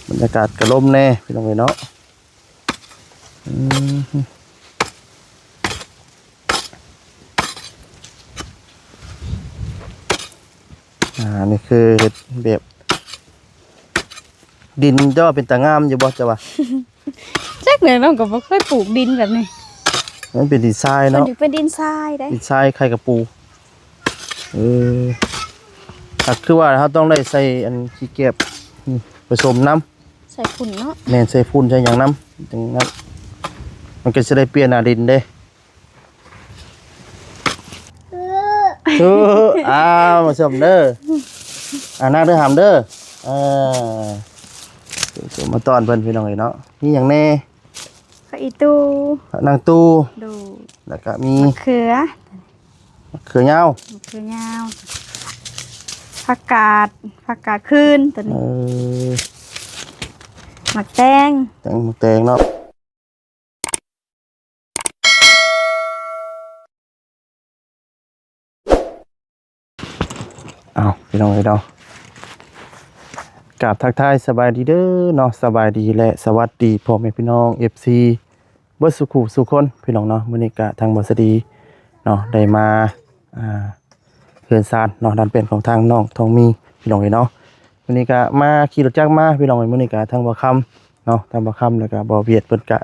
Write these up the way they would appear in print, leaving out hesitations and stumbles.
บรรยากาศกระลมแน่พี่น้องเนาะนี่คือเห็ดแบบดินเจ้าเป็นตางามอยู่บ่เจ้าวะจักเลยน้องก็บ่เคยปลูกดินแบบนี้มันเป็นดินทรายมันเนาะเป็นดินทรายได้ดินทรายไข่กระปูคือว่าเขาต้องได้ใส่อันขี้เก็บผสมน้ำใส่ฝุ่นเนาะแม่นใส่ฝุ่นใส่อย่างน้ำจังนั้นมันก็จะได้เปลี่ยนดินเด้มาชมเด้อนั่งเด้อหามเด้อมาตอนเพิ่นพี่น้องเนาะมีอย่างแน่ข้าวอีตูนางตู้ดูแล้วก็มีมะเขือเหย้าผักกาดคืนตัวนี้หมักแตงเนาะพี่น้องเนาะกราบทักทายสบายดีเด้อเนาะสบายดีและสวัสดีพ่อแม่พี่น้อง FC เบิดสุขุสุคนพี่น้องเนาะมื้อนี้ก็ทางบ่สดีเนาะได้มาเฮือนซานเนาะด้านเป็นของทางน้องทองมีพี่น้องเนาะมื้อนี้ก็มาขี่รถจักรมาพี่น้องมื้อนี้ก็ทางบ่ค่ำเนาะทางบ่ค่ำแล้วก็บ่เวียดเพิ่นก็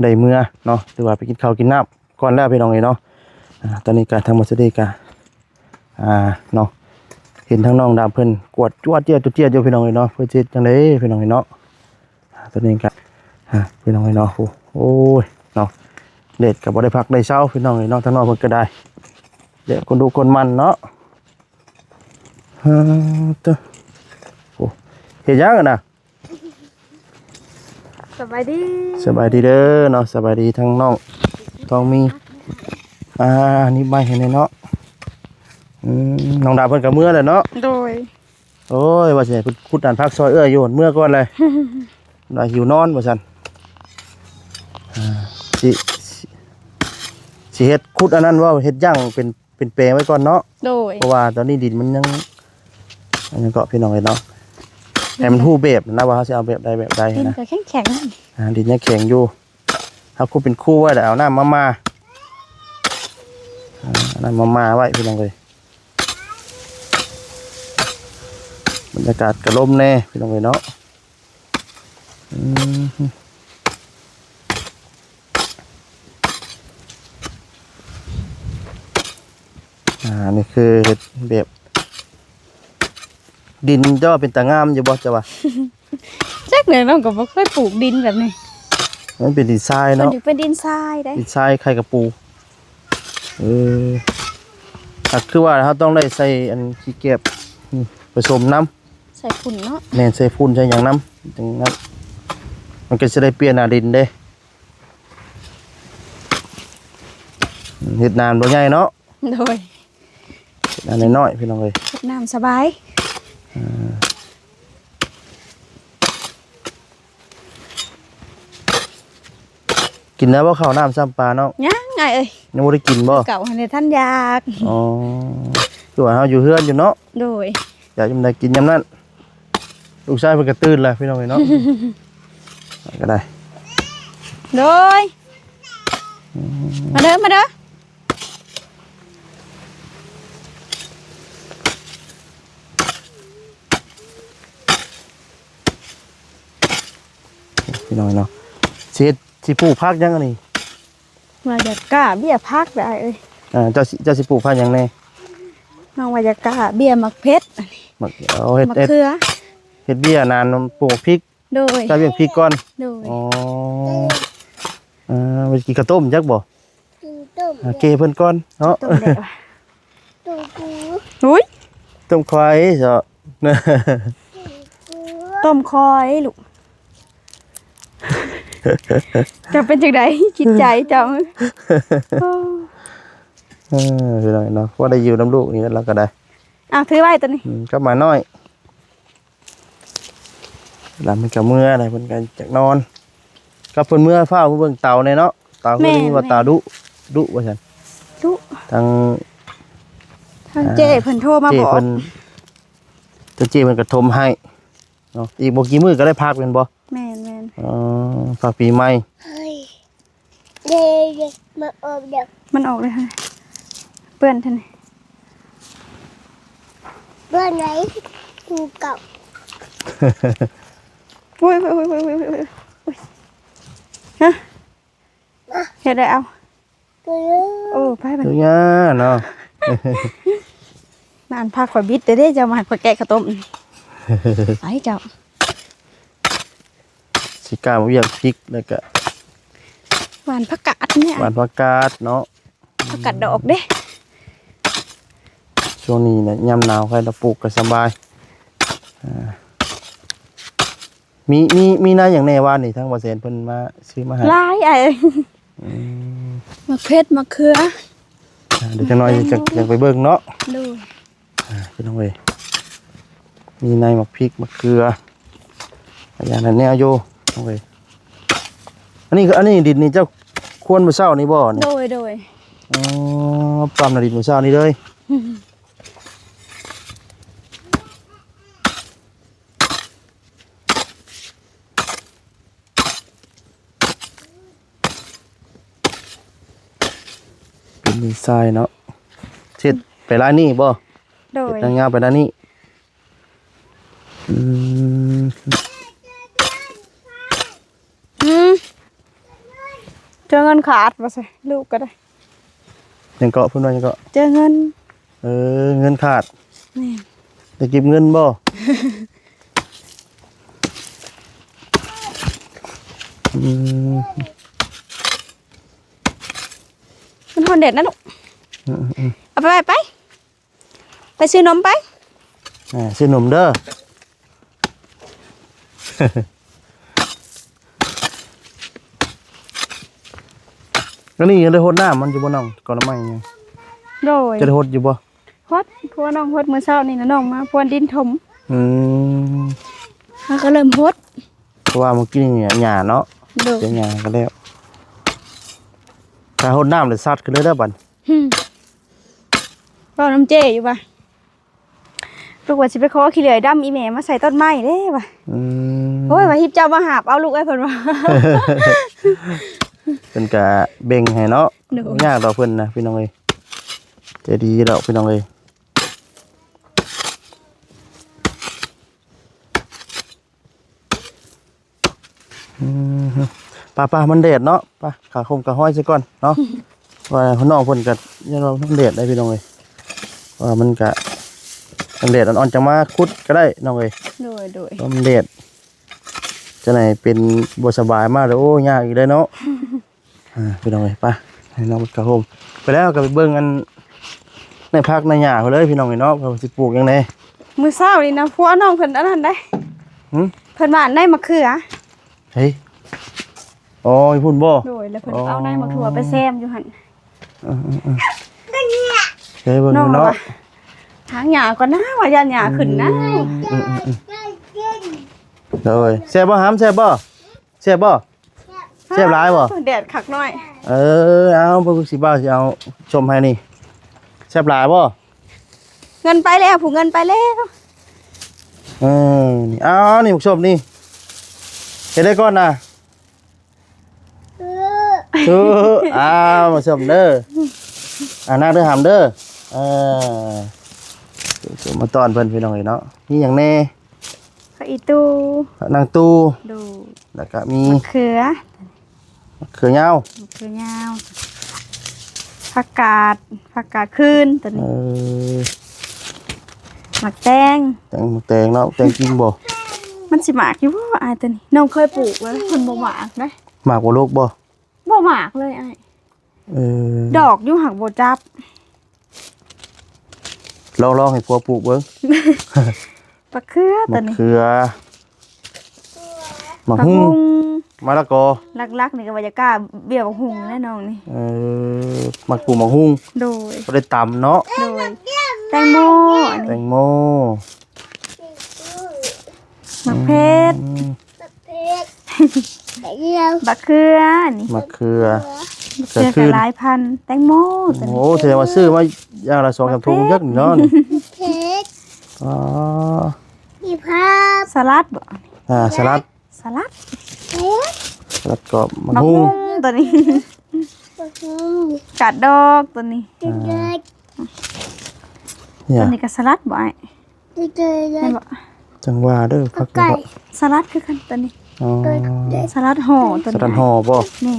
ได้เมื่อเนาะหรือว่าไปกินข้าวกินน้ำก่อนแล้วพี่น้องเนาะตอนนี้ก็ทางบ่สดีก็เนาะเห็นทั้งน้องดำเพิ่นกวดจวดเจี๊ยอยู่พี่น้องเนาะเพื่อจิตจังได๋พี่น้องเนาะตอนนี้ก็พี่น้องเนาะโอ้ยเนาะเด็ดก็บ่ได้พักได้เช้าพี่น้องเนาะทั้งน้องเพิ่นก็ได้เด็กคนดูคนมันเนาะตัวโอ้เฮ็ดยังกันน่ะสบายดีเด้อเนาะสบายดีทั้งน้องต้องมีนี่ใบเห็นเนาะน้องดาเพิ่นก็เมื่อแล้วเนาะโดยโอ้ยว่าสิให้ขุดอันพักซอยโยนเมื่อก่อนเลยได้หิวนอนว่าซั่นสิเฮ็ดขุดอันนั้นว่าเฮ็ดย่างเป็นแปลงไว้ก่อนเนาะโดยเพราะว่าตอนนี้ดินมันยังเกาะพี่น้องเนาะให้มันฮู้แบบนะว่าเฮาสิเอาแบบใดแบบใดนะดินก็แข็งดินยังแข็งอยู่ถ้าขุดเป็นคู่ไว้แล้วเอาน้ำมาไว้พี่น้องเอ้ยบรรยากาศกระลมแน่พี่น้องเนาะนี่คือเห็ดแบบดินเจ้าเป็นตางามอยู่บ่เจ้าวะจักเลยน้องก็บ่เคยปลูกดินแบบนี้มันเป็นดินทรายเนาะมันเป็นดินทรายได้ดินทรายไข่กระปูคือว่าเขาต้องได้ใส่อันขี้เก็บผสมน้ำใส่ฝุ่นเนาะแม่นใส่ฝุ่นใส่อย่างน้ำจังนั้นมันก็จะได้เปลี่ยนดินเด้เห็ดนานบ่ใหญ่เนาะโดยนานน้อยพี่น้องเลยเฮ็ดน้ำสบายกินแล้วว่าข้าวน้ำซ้ำปลาเนาะยังไงเอ้ยยังไม่ได้กินบ่เก่าในท่านอยากคือว่าเขาอยู่เฮือนอยู่เนาะโดยอยากจะได้กินยำนั้นลูกชายเพิ่นก็ตื่นแล้วพี่น้องเนาะก็ได้โดยมาเด้อพี่น้องเนาะสิปลูกผักยังอันนี้ว่าจะกล้าเบี้ยพักได้เอ้ยเจ้าสิปลูกผักยังแน่น้องว่าจะกล้าเบี้ยมักเพชรเอาเฮ็ดเขือเฮ็ดเบี้ยนานปลูกพริกโดยจะเบี้ยพริกก่อนโดยไปกินข้าวต้มจักบ่เกเพิ่นก่อนเนาะอุ้ยต้มควายเจ้าต้มคอยลูกจะเป็นจังไดจิตใจจังพี่น้องเนาะว่าได้อยู่น้ำลูกนี่แล้วก็ได้ถือไว้ตัวนี้ก็มาน้อยหลังมันกับเมื่ออะไรเพิ่นกันจากนอนกับเพิ่นเมื่อเฝ้าเบิ่งเต่าในเนาะเต่าคือนี่ว่าเต่าดุว่าซั่นดุทางเจ้เพิ่นโทรมาบอกเจ้เพิ่นก็ทมให้ เนาะอีกบ่กี่มื้อก็ได้พักแม่นบ่ แม่น พักปีใหม่ เฮ้ยเด็กมาออกเด็ก มันออกเลยค่ะเปื้อนท่านนี่ เพื่อนไหนกูเก่า โอ้ยฮะเฮ็ดได้เอา กู โอ้ไปบัด ตัวเนี้ยเนาะ นานพาข่อยบิดเด้อเจ้ามาข่อยแกะข้าวต้มไอ้เจ้า สิกล้าบ่อยากพริกแล้วก็ หวานผักกาดเนี่ย หวานผักกาดเนาะ ผักกาดดอกเด้ ช่วงนี้เนี่ยยามหนาวใครจะปลูกก็สบายมีนาอย่างแน่ว่านี่ทั้งบ่แสนเพิ่นมาซื้อมาให้ ลายไอ้มะเขือมะเขือ เดี๋ยวจังน้อยจะไปเบิ่งเนาะ ดู พี่น้องเว้ยมีในหมักพริกมะเขืออย่างนั้นแนวอยู่น้องเว้ยอันนี้ดินนี่เจ้าควรมื้อเช้านี่บ่นี่ โดย อ๋อปั๊มน่ะดินมื้อเช้านี่เลยเป็นดินทรายเนาะเช็ดไปร้านนี้บ่ โดย ทางยาวไปด้านนี้อืม เจอเงินขาดมาใส่ลูกก็ได้ ยังเกาะเพิ่นว่ายังเกาะ เจอเงิน เงินขาด นี่ จะเก็บเงินบ่อืม มันหอนเด็ดนะลูก อืม เอาไปซื้อนมไป ซื้อนมเด้อ ก็นี่ยังได้หดน้ำมันอยู่บ่น้องก่อนละไม่ยัง โดย จะได้หดอยู่บ่ ฮดพัวน้องฮดมื้อเช้านี่นะน้องมาพวนดินถม อืม มันก็เริ่มฮด เพราะว่าเมื่อกี้นี่หญ้าเนาะ โดย เสียหญ้าก็แล้วถ้าหดน้ำเลยซัดขึ้นเลยเด้อบัด เว้าน้ำเจอยู่ป่ะลูกว่าสิไปขอขี้เหลื่อยดำอีแม่มาใส่ต้นไม้เด้ป่ะ อืม โอ้ยว่าฮิบเจ้ามาหาบเอาลูกไอ้เพิ่นว่า เป็นกะเบ่งให้เนาะ โดย ยากต่อเพิ่นนะพี่น้องเอ้ยใจดีดอกพี่น้องเอ้ยป้ามันแดดเนาะป้าขาคมกะห้อยซะก่อนเนาะ ว่าพี่น้องเพิ่นก็ยังว่ามันแดดได้พี่น้องเอ้ยว่ามันกะมันแดดอ่อนๆจังมาคุดก็ได้น้องเอ้ย โดย เพราะมันแดดจะไหนเป็นบ่สบายมากเลยโอ้ยากอีกเลยเนาะ พี่น้องเอ้ยไป้าให้น้องมันกระโฮมไปแล้วก็ไปเบิ่งกันในภาคในหญ้าเขาเลยพี่น้องเอ้ยเนาะเขาสิปลูกยังไง มื้อเช้านี่นะพัวน้องเพิ่นอันนั้นได้ หึ เพิ่นว่าได้มะเขือ เฮ้ยอ๋ออีพุ่นบ่ โดยแล้วเพิ่น อ๋อ เอาได้มะเขือไปแซมอยู่หั่น เฮ้ยเบิ่ง น้อง ดู ว่า เนาะ ทางหญ้าก่อนนะว่าย่านหญ้าขึ้นนะ เลยแซ่บบ่หามแซ่บบ่แซ่บบ่แซ่บหลายบ่ แดดคักน้อย เอาเบิ่งสิบ่าวสิเอาชมให้นี่แซ่บหลายบ่ เงินไปแล้วผู้เงินไปแล้ว นี่เอานี่ผู้ชมนี่เฮ็ดได้ก่อนนะ มาชมเด้อนั่งเด้อหามเด้อมาตอนเพิ่นพี่น้องเอ้ยเนาะนี่หยังแน่ ข้าวอีตู นางตู้ ดู แล้วก็มี มะเขือ เขือยาว มะเขือยาวผักกาดคืนตัว เอ นี้ อ หมักแตง แตงเนาะแตงจริงบ่ มันสิหมากอยู่บ่อ้ายตัวนี้น้องเคยปลูกไว้เพิ่นบ่หมากเด้ หมากบ่ลูกบ่ บ่หมากเลยอ้าย เออ ดอกอยู่หักบ่จับ ลองให้พัวปลูกเบิ่ง มะเขือตัว มะ นี้ เขือมะ ผัก ฮุ้ง บุ้ง มะละกอ ลักๆนี่ก็ว่าจะกล้าเบี้ยบักหุ่งแน่น้องนี่ มะกรูดมะฮุ้ง โดย บ่ได้ตำเนาะ โดยแตงโมอัน แต นี้ งโม มะเพชร เพชรแต่เดียว มะเขืออันนี้ มะเขือ มะเขือกับหลายพันธุ์แตงโมตัว โอ้ นี้ แสดงว่าซื้อมาอย่างละ2-3ถุงยักษ์นี่เนาะนี่ เพชร อ๋อ มีภาพ สลัดบ่ สลัด สลัด สลัดกรอบมะ บัก ฮุ่ ฮุ ง งตัวนี้กัดดอกตัวนี้ เนี่ ตั ยว นี้ก็สลัดบ่ไอ้แม่นบ่ จังหวะเด้อพัก ไก่ สลัดคือกันตัวนี้ อ๋อ สลัดห่อตัว ส นี้ ลัดห่อบ่ นี่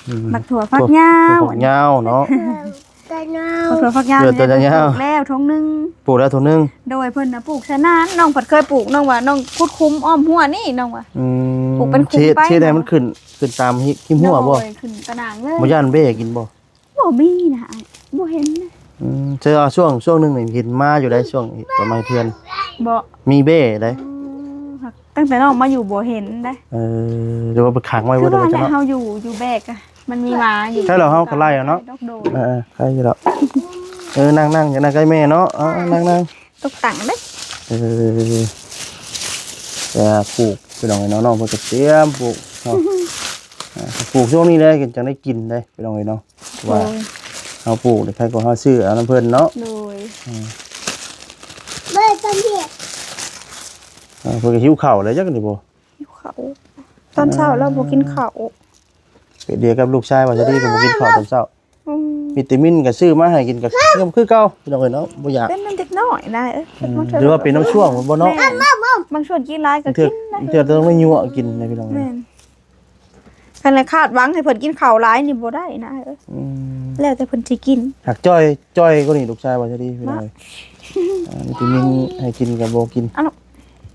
อืม บักถั่วฟักยาว ถั่วฝักยาวเนาะ ไก่เน่า บักถั่วฟักยาว เดือดตัวยาว ปลูกแล้วทงหนึง ปลูกแล้วถุงนึง โดยเพิ่นน่ะปลูกชะนานน้องผัดเคยปลูกน้องว่าน้องคุดคุ้มอ้อมหัวนี่น้องว่า อืม ปลูกเป็นคุ้ม เช็ด ไป เช็ดให้มันขึ้นตามหิมหัวบ่ โดยขึ้นกระหน่างเลย บ่ย่านเบ้กินบ่ บ่มีนะไอ้บ่เห็นนะ เจอช่วงหนึงนี่เห็นมาอยู่ได้ช่วงประมาณเทือน บ่ มีเบ้ได้ ตั้งแต่น้องมาอยู่บ่เห็นได้ หรือว่าไปขังไว้ คื บ่ อ ได้ ว่า จัง เนี่ย เนาะ เฮาอยู่แบกอะมันมีหมาอยู่ ใช่เหรอเฮาก็ไล่อะเนาะ โดย ใครอยู่แล้วนั่งอย่านั่งใกล้แม่เนาะนั่ง ตกแต่งเด้ แต่ปลูกไปลองให้น้องๆเพิ่นก็เตรียมปลูกเนาะปลูกช่วงนี้เลยจังได้กินได้ไปลองให้เนาะ โด ว่าย เฮาปลูกใครก็เฮาซื้อเอาน้ำเพิ่นเนาะ โดย เมื่อตอนเด็ก เพิ่นก็หิวข้าวเลยจักนี่บ่ หิวข้าวตอนเช้าเราบ่กินข้าว ไปเดียวกับลูกชายว่าจะดีก็บ่กินข้าวตอนเช้า อืม วิตามินก็ซื้อมาให้กินก็คือเก่าไปลองให้เนาะบ่อยาก เป็นมันเด็กน้อยนะหรือว่าเป็นน้ำช่วงบ่เนาะ แม่บางช่วงกินหลายก็ เทื่อ กินนะ เทื่อต้องไม่ยั่วกินนะพี่น้อง แม่นคันละคาดหวังให้เพิ่นกินข้าวหลายนี่บ่ได้นะแล้วแต่เพิ่นสิกิน หักจ้อยก็นี่ลูกชายว่าจะดีพี่น้องวิตามินให้กินก็บ่กิน เอาลูก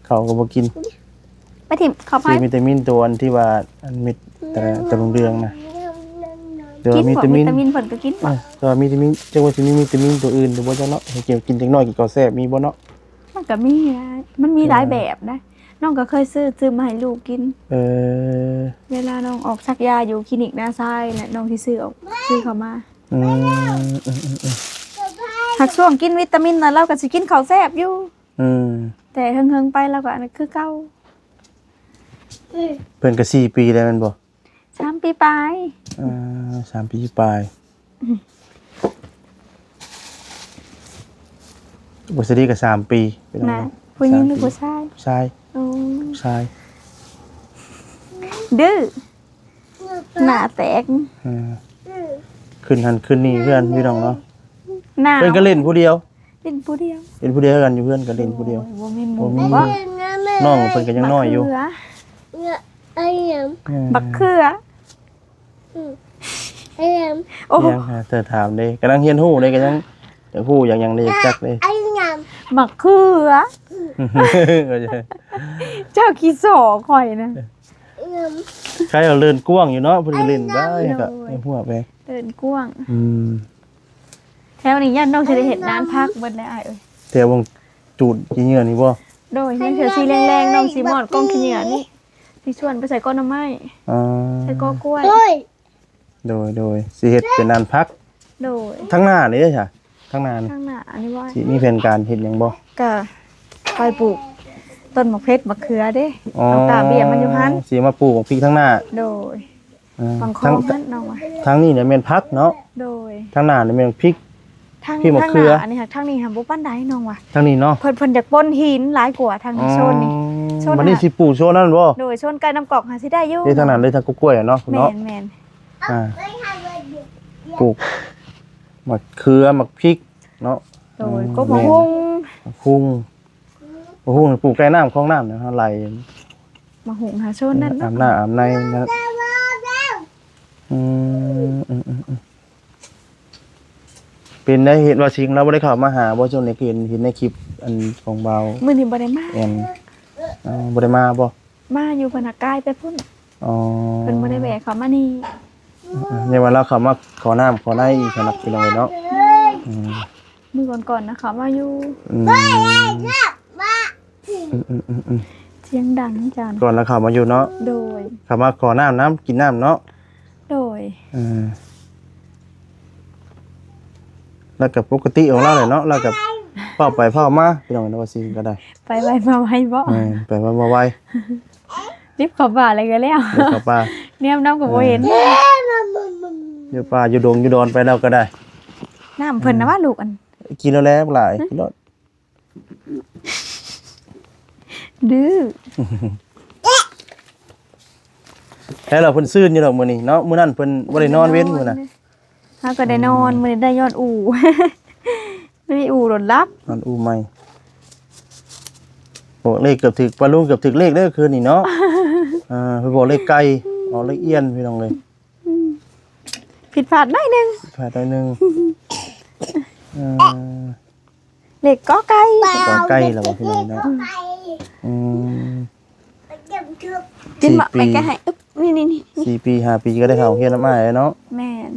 ข้าวก็บ่กิน ไปถิ่มข้าวไผ ซื้อวิตามินตัวอันที่ว่าอันเม็ดแต่เรืองๆนะเดี๋ยว กิน วิ พวก ตามิ วิ น ตามินเพิ่นก็กินบ่ ก็วิตามินจังว่าสิมีวิตามินตัวอื่นหรือบ่จังเนาะให้กินจักหน่อยกินก็แซ่บมีบ่เนาะ มันก็มีนะมันมีหลายแบบนะน้องก็เคยซื้อมาให้ลูกกิน เวลาน้องออกซักยาอยู่คลินิกหน้าซ้ายน่ะน้องที่ซื้อเข้ามา อืม หากช่วงกินวิตามินน่ะเราก็สิกินข้าวแซ่บอยู่ อืม แต่เฮิงๆไปแล้วก็อันนั้นคือเก่า เพิ่นก็4ปีแล้วแม่นบ่ 3 ปีปลาย 3 ปีปลายบ่สิดีก็3 ปีพี่น้อง นะ เนาะ ผู้หญิงหรือผู้ชาย ชาย โอ้ ชาย ดื้อหน้าแตก ขึ้นหันขึ้นนี่เพื่อนพี่น้องเนาะ หน้า เพิ่นก็เล่นผู้เดียว เป็นผู้เดียว เล่นผู้เดียวกันอยู่เพื่อนก็เล่นผู้เดียว โอ้บ่มีหมู่ บ่มี บ่ น้องเพิ่นก็ยังน้อยอยู่ ไอ้ย บักเขือ ไอ้ย โอ้ ยังหาเธอถามเด้กำลังเฮียนฮู้เด้ก็ยังอยากฮู้ยังได้อยากจักเด้ ไอ้ย บักเขือ ก็จะ เจ้าขี้สอข่อยนะ ำ ใครเอาเล่นกว้างอยู่เนาะเพิ่นก็เล่นได้ก็ให้หัวไป เดินกว้าง อืม แถวนี้ย่านน้องสิได้เห็นนานพักเบิดแล้วอ้ายเอ้ย แต่วงจูดขี้เหงื่อนี่บ่ โดยยังเถือสีแรงๆน้องสีหมอดกล้องขี้เหนียวนี่ที่ชวนไปใส่ก้อนน้ำไม้ อ่า ใส่ก้อกล้วย โอ้ย โดยสิเฮ็ดเป็นนานพัก โดย ทั้งหน้านี่เด้อจ้ะทั้งหน้านี่ ข้างหน้าอันนี้ว่า สิมีแผนการเฮ็ดหยังบ่ ก็ไปปลูกต้นมะเพชรมะเขือเด้เอากาเบี้ยมันอยู่หัน สิมาปลูกพริกทั้งหน้า โดย อ่า บางค ทั้ อง นั่นน้องว่า ทั้งนี้เนี่ยแม่นพักเนาะ โดย ทั้งหน้าเนี่ยแม่นพริก ทาง พี่มะ ทาง เขื ห อ น้าอันนี้ค่ะทางนี้ค่ะบ่ปานใดน้องว่า ทั้งนี้เนาะ เพิ่นอยากป้นหินหลายกว่าทางนี้โซนนี่ โซน วันนี้สิปลูกโซนนั่นบ่ โดยโซนไก่น้ำกอกหาสิได้อยู่ ที่ทางนั้นเลยทางกล้วยๆอะเนาะ แม่ เนาะ นแม่น อ่าปลูกมะเขือมะพริกเนาะ โดยก็มะฮุง มะฮุ่งปลูกใกล้น้ำคลองน้ำนะฮะไหล มะฮุงหาโซนนั่น อา เนาะ บน้ำอาบในนะเป็นได้เห็นว่าสิงเราบ่ได้เข้ามาหาบ่ช่วงนี้เห็นในคลิปอันของเบา มื้อนี้บ่ได้มา แอนบ่ได้มาบ่ มาอยู่พนักกายไปพุ่น อ๋อ เพิ่นบ่ได้แวะเขามานี่ เนี่ยวันเราเข้ามาขอน้ำขอในอีกสำหรับพี่น้องเนาะอืม มื้อก่อนๆนะเขามาอยู่ อืมอืม เสียงดังจัง ก่อนเราเข้ามาอยู่เนาะ โดย เข้ามาขอน้ำกินน้ำเนาะ โดย แล้วกับปกติของเราเลยเนาะแล้วกับเฝ้าไปเฝ้ามาพี่น้องเนาะว่าสิก็ได้ ไปไวมาไวบ่ ไปมาไว รีบเขอบ่าอะไรกันแล้ว เดี๋ยวเข้าป่า เนี่ยน้ำก็บ่เห็น อยู่ป่าอยู่ดงอยู่ดอนไปแล้วก็ได้ น้ำเพิ่นนะว่าลูกอัน กินแล้วหลายกินแล้ว ดื้อ แล้วเราเพิ่นซื่นอยู่ดอกมื้อนี้เนาะมื้อนั้นเพิ่นบ่ได้นอนเว้นมื้อน่ะ เฮาก็ได้นอนมื้อนี้ได้ยอดอู่ ไม่ได้อู่หลดลับ นอนอูใหม่บอกเลขเกือบถึกปลาลุงเกือบถึกเลขเด้อคืนนี้เนาะ เพิ่นบอกเลขไก่ออกเลขเอี้ยนพี่น้องเลย ผิดพลาดหน่อยหนึง แพ้ตัวหนึงเลขกอไก่ ก็ใกล้แล้วบ่พี่น้องเนาะ ไป อืม ไปเก็บชุบ จินมา 4 ปี ไปแกะให้อึ๊บนี่ 4 ปี5 ปีก็ได้เข้าเฮียนน้ำอ้ายแล้วเนาะ แม่น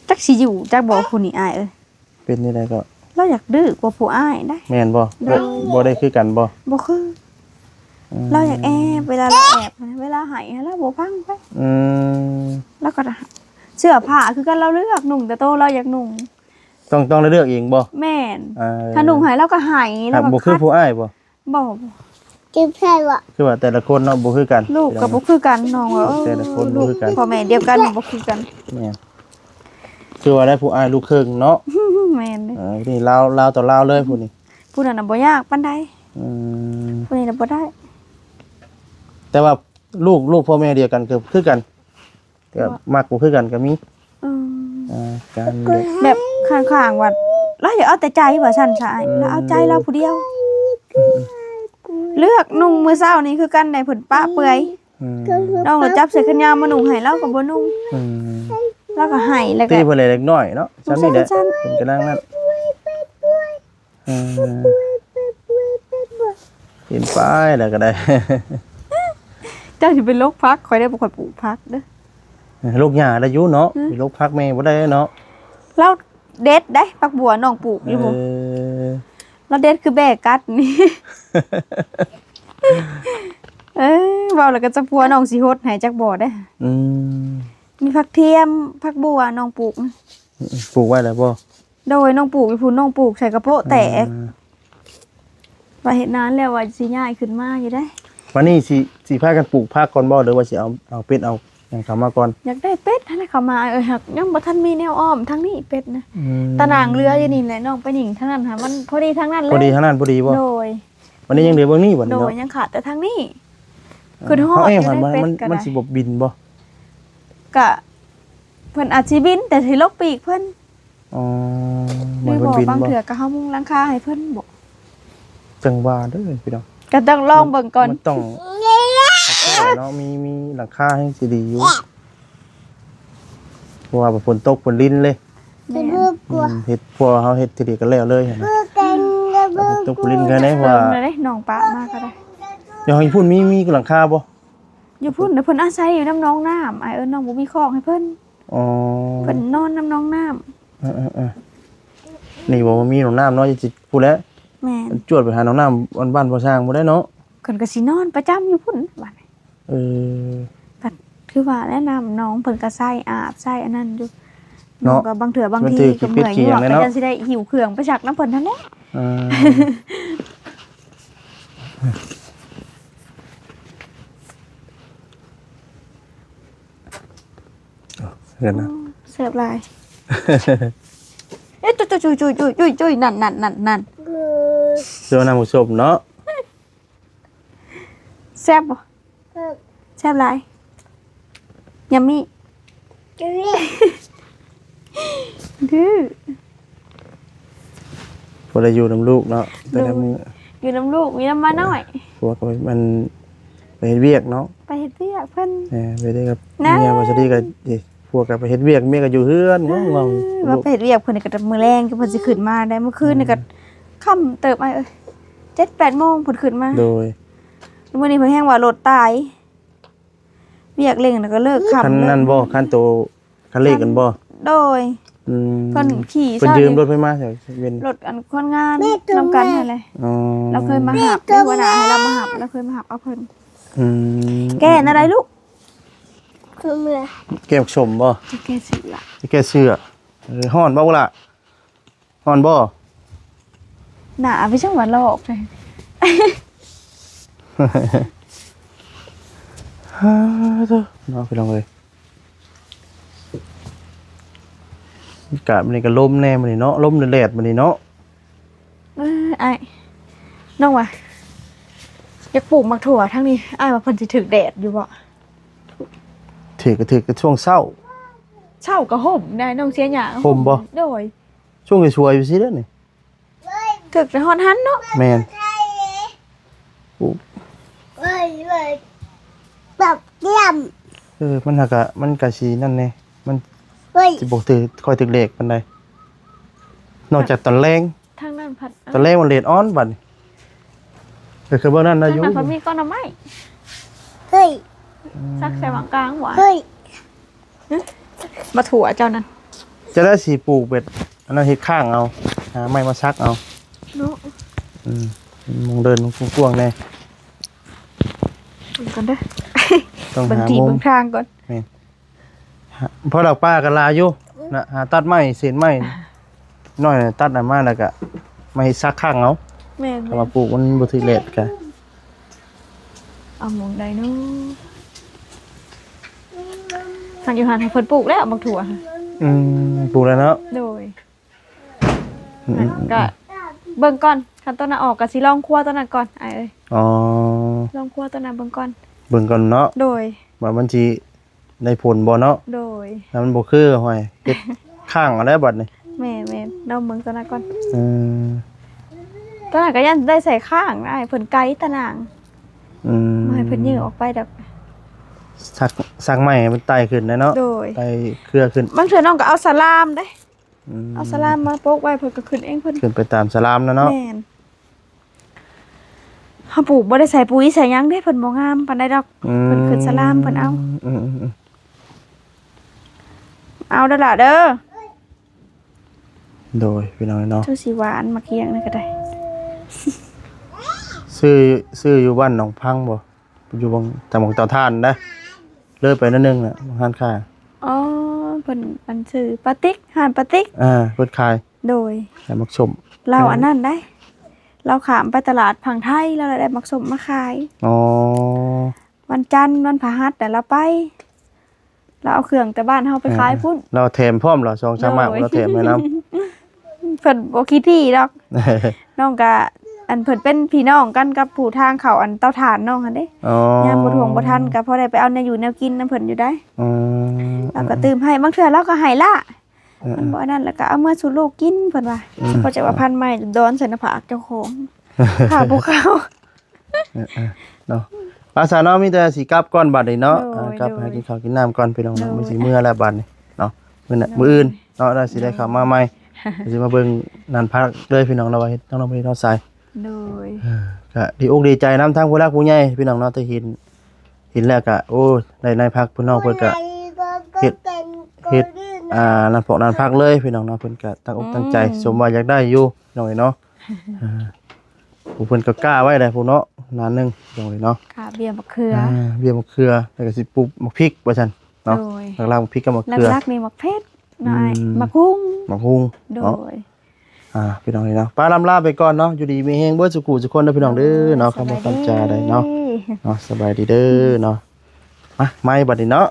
จักสิอยู่จักบ่ผู้นี้อ้ายเอ้ย เป็นนี่ได้ก็ เราอยากดื้อกว่าผู้อ้ายได้ แม่นบ่ ได้ บ่ได้คือกันบ่ บ่คือเราอยากแอบเวลาเราแอบนะเวลาหายเราบ่ฟังไป อืม แล้วก็เสื้อผ้าคือกันเราเลือกนุ่งแต่โตเราอยากนุ่ง ต้องเลือกเองบ่ แม่น อ่า ถ้านุ่งหายเราก็หาย ค แล้ รั ว บ ก็ บ่คือ คัด ผู้อ้ายบ่ บ่ เก็บใช่วะ คือว่าแต่ละคนเนาะบ่คือกัน ลูกก็บ่คือกันน้องว่า แต่ละคนบ่ ลูก คือกัน พ่อแม่เดียวกันบ่คือกัน แม่นคือว่าได้ผู้อ้ายลูกครึ่งเนาะ แม่นเด้อ นี่ลาวต่อลาวเลยผู้นี้ ผู้นั้นน่ะบ่ยากปานใด อืม ผู้นี้น่ะบ่ได้ แต่ว่าลูกพ่อแม่เดียวกันคือกันก็มักบ่คือกันก็มี อืม การเลือก แบบข้างๆว่าเราอย่าเอาแต่ใจว่าซั่นซะอ้ายเราเอาใจเราผู้เดียว เลือกนุ่งมื้อเช้านี้คือกันได้เพิ่นปะเปื่อย อืม น้องเราจับใส่ขึ้นยามมานุ่งให้เราก็บ่นุ่ง อืม เราก็ให้แล้วก็ ตีเพิ่นเล็กน้อยเนาะซ้ํนี่แหละ สั้น เพิ่นก็นั่งนั่นอืมเห็นป้ายแล้วก็ได้ เจ้าสิเป็นโรคพักข่อยได้บ่ค่อยปลูกพักเด้อ ลูกหญ้าได้อยู่เนาะมีลูกพักแม่บ่ได้เนาะ เราเด็ดได้ปักบัวน้องปลูกอยู่บ่ อ เราเด็ดคือแบกกัดนี่ เอ้ยเว้าแล้วก็จะพัวน้องสิฮดให้จักบ่ได้ อืม มีผักเทียมผักบัวน้องปลูกนะ ปลูกไว้แล้วบ่ โดยน้องปลูกอยู่พุ่นน้องปลูกใส่กระโปะแตกว่าเฮ็ดนานแล้วว่าสิย้ายขึ้นมาอยู่ได้ วันนี้สิพากันปลูกผักก่อนบ่หรือว่าสิเอาเป็ดเอาหยังเข้ามาก่อน อยากได้เป็ดให้เข้ามาหักยังบ่ทันมีแนวอ้อมทางนี้เป็ดนะ อืม ตะนางเรืออยู่นี่แหละน้องไปหนิงทางนั้นหามันพอดีทางนั้นเลย พอดีทางนั้นพอดีบ่ โดย วันนี้ยังเหลือเบิ่งนี้บ่ โด นี่ ย เนาะ ยังขาดแต่ทางนี้คือฮอด เขาเอง จะ มัน ได้เป็ด มัน ก็ มัน ได้ สิบ่บินบ่ กะเพิ่นอาจสิบินแต่สิลกปีกเพิ่น อ๋อ ห มั รื น อ บ่ บ่ บิน บาง บ่ เถื่อก็เฮามุงหลังคาให้เพิ่นบ่ จังหว่าเด้อพี่น้อง ก็ต้องลองเบิ่งก่อน มันต้องเนาะมีหลังคาให้สิดีอยู่เพราะว่าฝนตกฝนลิ้นเลย จะเบิกกลัว เฮ็ดพอเฮาเฮ็ดทีเดียวก็แล้วเลยหั่น เบิกกันจะเบิ ฝ ก นตกฝนลิ้นกันได้ เบิ่ ว่า งเลยเด้น้องปะมาก็ได้ เดี๋ยวให้พุ่นมีหลังคาบ่ อยู่พุ่นเดี๋ยวเพิ่นอาศัยอยู่น้ำน้องน้ำอ้ายน้องบ่มีคอกให้เพิ่น อ๋อ เพิ่นนอนน้ำน้องน้ำ เออนี่บ่มีหนองน้ำเนาะสิพูดแล้ว แม่น จวดไปหาหนองน้ำบ้านบ่สร้างบ่ได้เนาะ เพิ่นก็สินอนประจำอยู่พุ่นบัดนี้ เออ ก็คือว่าแนะนำน้องเพิ่นก็ใส่อาบใส่อันนั้นอยู่ เนาะ ก็บางเถื่อบาง มัน ที ถือ ก็เมื่อยอยู่ เกี่ยวเลย ก็ เนาะ จังสิได้หิวเครื่องไปจากน้ำเพิ่นเท่านั้น เอเห็นนะ เสิร์ฟลาย เอ๊ะจุยนั่น เจ้าน้ำผู้ชมเนาะ แซ่บบ่แซ่บหลายยัมมี่ จะเรียก ดื้อ พอได้อยู่น้ำลูกเนาะแต่ละมือ อยู่น้ำลูกมีน้ำมาหน่อย พวกมันไปเฮ็ดเวียกเนาะ ไปเฮ็ดเวียกเพิ่น ไปได้กับ นะ เมียว่าจะดีกับพวกกับไปเฮ็ดเวียกเมียก็อยู่เฮือนงง ว่าไปเฮ็ดเวียกเพิ่นนี่ก็จะมื้อแรงก็เพิ่นสิขึ้นมาได้เมื่อคืนนี่ก็ค่ำเติบอ้ายเอ้ย 7-8 โมงเพิ่นขึ้นมา โดย มื้อนี้เพิ่นแฮงว่ารถตายเวียกเร่งแล้วก็เลิกค่ำ คันนั้นบ่คันโตคันเลขกันบ่ โดย อืม เพิ่นขี่ เพิ่นยืมรถไปมาใช่เว้น รถอันคนงานนำกันนั่นแหละ อ๋อ เราเคยมาหับได้หัวหน้าให้เรามาหับเราเคยมาหับเอาเพิ่น อืม แกนอะไรลูก คือเมื่อ แก้วชมบ่ จะแกสิล่ะ แก้เสื้อฮ้อนบ่ล่ะฮ้อนบ่ หนาไปจังหวัดหลอกเลย ฮ่าเด้อเนาะพี่น้องเอ้ยอากาศมันนี่ก็ลมแน่มื้อนี้เนาะลมแดดๆมื้อนี้เนาะ ไอ้น้องว่ะ อยากปลูกมักถั่วทั้งนี้อ้ายว่าเพิ่นสิถึกแดดอยู่บ่ ถือก็ช่วงเช้า เช่าก็ห่มได้น้องเสียหยัง ห่มบ่ โดย ช่วงช่วยๆอยู่ซิเด้อนี่ ถึกแต่ฮอนหันเนาะ แม่นปลูก เว้ยแบบเยี่ยม มันหากะมันกะสินั่นแน่มัน เว้ย สิบ่ถือค่อยถึกเลขปานใดนอกจากตอนแรง ทางนั้นพัด ตอนแรกมันเลดออนบัดนี้ก็คือเบิ่งนั่น ทา นะ ง อยู่ นั้นพัดมีก้อนหน่อไม้ เฮ้ย ซักใส่หวังกลางหวาน เฮ้ย มาถั่วเจ้านั้น จะได้สิปลูกเป็ดอันนั้นเฮ็ดข้างเอาหาไม้มาซักเอา เนาะ อืมมองเดินกว้างๆแน่ เบิ่งก่อนเด้อ ต้อง เบิ่ง หา ที่ มุม เบิ่งทางก่อน เพราะดอกป้าก็ลาอยู่นะหาตัดไม้เศษไม้น้อยน่ะตัดอันมาแล้วก็มาเฮ็ดซักข้างเอา แม่น เอามาปลูกมันบ่ถึกเลดกะ เอาหมองใดเนาะทางอยู่หันให้เพิ่นปลูกแล้วบักถั่ว ปลูกแล้วเนาะ โดย อืม ก็เบิ่งก่อนคันต้นน่ะออกก็สิลองคั่วต้นนั้นก่อนอ้ายเอ้ย อ๋อ ลองคั่วต้นนั้นเบิ่งก่อน เบิ่งก่อนเนาะ โดย ว่ามันสิได้ผลบ่เนาะ โดย ถ้ามันบ่คือห้อยเฮ็ดข้างเอาแล้วบัดนี้ แม่เราเบิ่งต้นนั้นก่อน อืม ต้นนั้นก็ยันได้ใส่ข้างอ้ายเพิ่นไกลตะนาง อืม บ่ให้เพิ่นยื้อออกไปดอก สักใหม่ให้มันไต่ขึ้นนะเนาะ โดย ไต่เครือขึ้น บางเทื่อน้องก็เอาสลามเด้ ม เอาสลามมาโปกไว้เพิ่นก็ขึ้นเองเพิ่น ขึ้นไปตามสลามนะเนาะ แม่นเฮาปลูกบ่ได้ใส่ปุ๋ยใส่หยังเด้เพิ่นบ่งามปานใดดอก เพิ่นขึ้นสลามเพิ่นเอา อืม เอาเด้อล่ะเด้อ โดยพี่น้องเนาะ ชูสิหวานมาเคียงนี่ก็ได้ ซื้ออยู่บ้านหนองพังบ่อยู่บางตำบลเตาถ่านนะเลยไปนิดนึงน่ะร้านค้า อ๋อเพิ่นอันชื่อปาติ๊กหานปาติ๊ก เพิ่นขาย โดย ขายมักชม เราอันนั้นได้ เราขามไปตลาดผังไทยแล้วเราได้มักสมมาขาย อ๋อ วันจันทร์วันพฤหัสแต่เราไป เราเอาเครื่องแต่บ้านเฮาไปขายพุ่น เราแถมพร้อมเหรอ2 3มาก โดย เราแถมให้นํ เพิ่นบ่คิดที่ดอก น้องก็อันเพิ่นเป็นพี่น้องกันกับผู้ทางเขาอันเตาถ่านน้องหั่นเด้ อ๋อย ามบ่ทวงบ่ทันก็พอได้ไปเอาแนวอยู่แนวกินนำเพิ่นอยู่ได้ อืม เราก็ตื่มให้บางเทื่อเราก็ให้ละมันบ่อันนั้นแล้วก็เอามาสู่ลูกกินเพิ่นว่าเพราะจะว่าพันไม้ดอนใส่หน้าผากเจ้าของข้าบ่เข้า เนาะภาษาเนาะมีแต่สิกลับก่อนบัดนี้เนาะ โดย กลับ โดย ให้กินข้าวกินน้ำก่อนพี่น้องเนาะ โดย มีสิมื้อแล้วบัดนี้เนาะมื้ออื่นเนาะได้สิได้เข้ามาใหม่ สิมาเบิ่งนันพักเลยพี่น้องเราไว้ต้องไปทอดสาย โดย ก็ดีอกดีใจน้ำทั้งผู้รักผู้ใหญ่พี่น้องเนาะแต่เห็นแล้วก็โอ้ได้ในพักพี่น้องเพิ่นก็เฮ็ดนันพอกนันพักเลยพี่น้องเนาะเพิ่นก็ตั้งอกตั้งใจสมว่าอยากได้อยู่น้อยเนาะผู้เพิ่นก็กล้าไว้ได้ผู้เนาะนานหนึงน้อยเนาะ ค่ะเบียร์มะเขือ เบี้ยมะเขือแล้วก็สิปลูกมะพริกว่าซั่นเนาะ โดย หลักๆมะพริกกับมะ แล้ เขือ รักมีมะเพชรหน่อย อืม มะกุ้ง มะฮุง โด เนาะ ย พี่น้องเนาะป้าลำลาไปก่อนเนาะอยู่ดีมีเฮงเบิดสุขุสุคนเด้อพี่น้องเด้อเนาะคำว่าคำจาได้เนาะเนาะสบายดีเด้อเนาะมาไม่บัดนี้เนาะ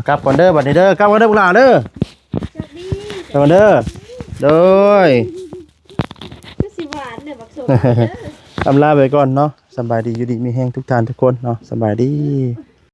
กลับก่อนเด้อบัดนี้เด้อกลับก่อนเด้อพวกหลานเด้อกลับก่อนเด้อโดย คือสิหวานเด้อบักสม ลำลาไปก่อนเนาะสบายดีอยู่ดีมีเฮงทุกท่านทุกคนเนาะสบายดี